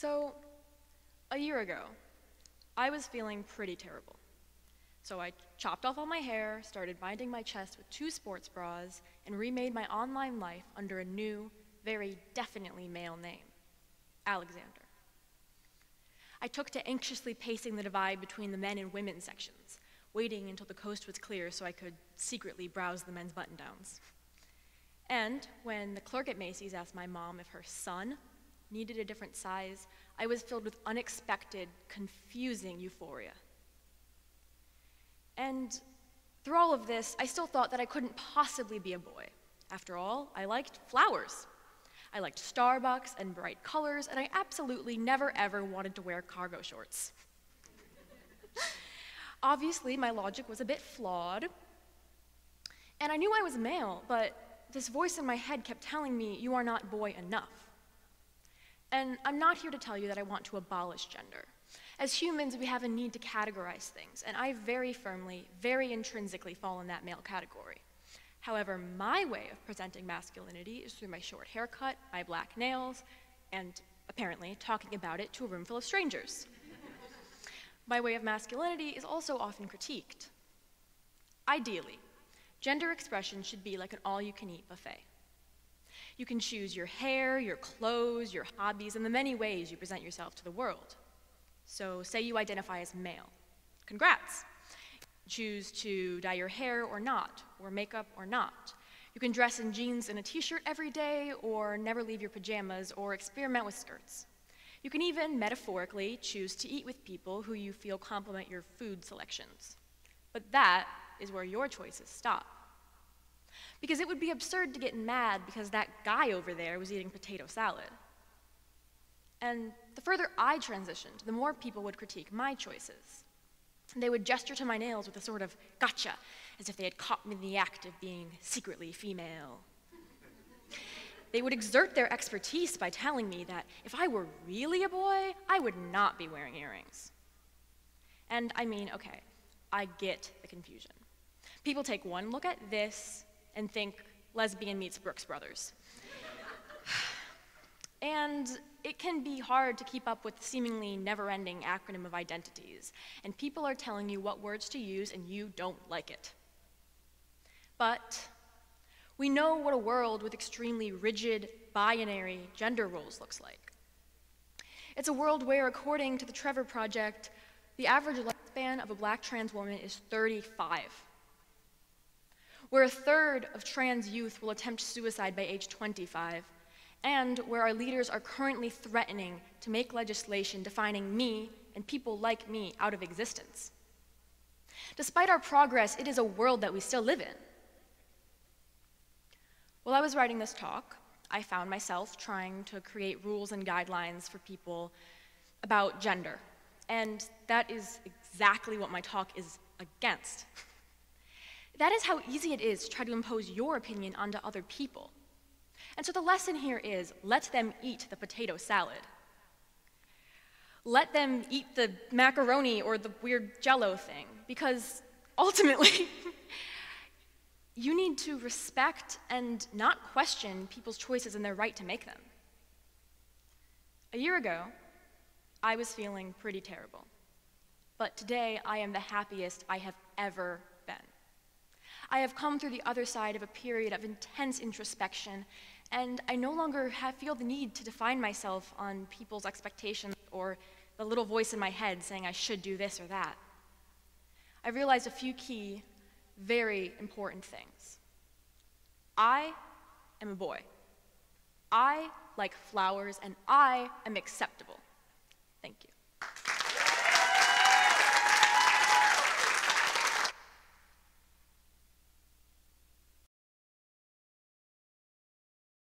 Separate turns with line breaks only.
So, a year ago, I was feeling pretty terrible. So I chopped off all my hair, started binding my chest with 2 sports bras, and remade my online life under a new, very definitely male name, Alexander. I took to anxiously pacing the divide between the men and women sections, waiting until the coast was clear so I could secretly browse the men's button-downs. And when the clerk at Macy's asked my mom if her son needed a different size, I was filled with unexpected, confusing euphoria. And through all of this, I still thought that I couldn't possibly be a boy. After all, I liked flowers. I liked Starbucks and bright colors, and I absolutely never ever wanted to wear cargo shorts. Obviously, my logic was a bit flawed, and I knew I was male, but this voice in my head kept telling me, "You are not boy enough." And I'm not here to tell you that I want to abolish gender. As humans, we have a need to categorize things, and I very firmly, very intrinsically fall in that male category. However, my way of presenting masculinity is through my short haircut, my black nails, and apparently talking about it to a room full of strangers. My way of masculinity is also often critiqued. Ideally, gender expression should be like an all-you-can-eat buffet. You can choose your hair, your clothes, your hobbies, and the many ways you present yourself to the world. So say you identify as male. Congrats. Choose to dye your hair or not, or makeup or not. You can dress in jeans and a t-shirt every day, or never leave your pajamas, or experiment with skirts. You can even, metaphorically, choose to eat with people who you feel complement your food selections. But that is where your choices stop. Because it would be absurd to get mad because that guy over there was eating potato salad. And the further I transitioned, the more people would critique my choices. They would gesture to my nails with a sort of gotcha, as if they had caught me in the act of being secretly female. They would exert their expertise by telling me that if I were really a boy, I would not be wearing earrings. And I mean, okay, I get the confusion. People take one look at this and think lesbian meets Brooks Brothers. And it can be hard to keep up with the seemingly never-ending acronym of identities, and people are telling you what words to use and you don't like it. But we know what a world with extremely rigid, binary gender roles looks like. It's a world where, according to the Trevor Project, the average lifespan of a black trans woman is 35. Where 1/3 of trans youth will attempt suicide by age 25, and where our leaders are currently threatening to make legislation defining me and people like me out of existence. Despite our progress, it is a world that we still live in. While I was writing this talk, I found myself trying to create rules and guidelines for people about gender, and that is exactly what my talk is against. That is how easy it is to try to impose your opinion onto other people. And so the lesson here is, let them eat the potato salad. Let them eat the macaroni or the weird Jell-O thing, because ultimately, you need to respect and not question people's choices and their right to make them. A year ago, I was feeling pretty terrible, but today I am the happiest I have ever been. I have come through the other side of a period of intense introspection, and I no longer feel the need to define myself on people's expectations or the little voice in my head saying I should do this or that. I realized a few key, very important things. I am a boy. I like flowers, and I am acceptable. Thank you.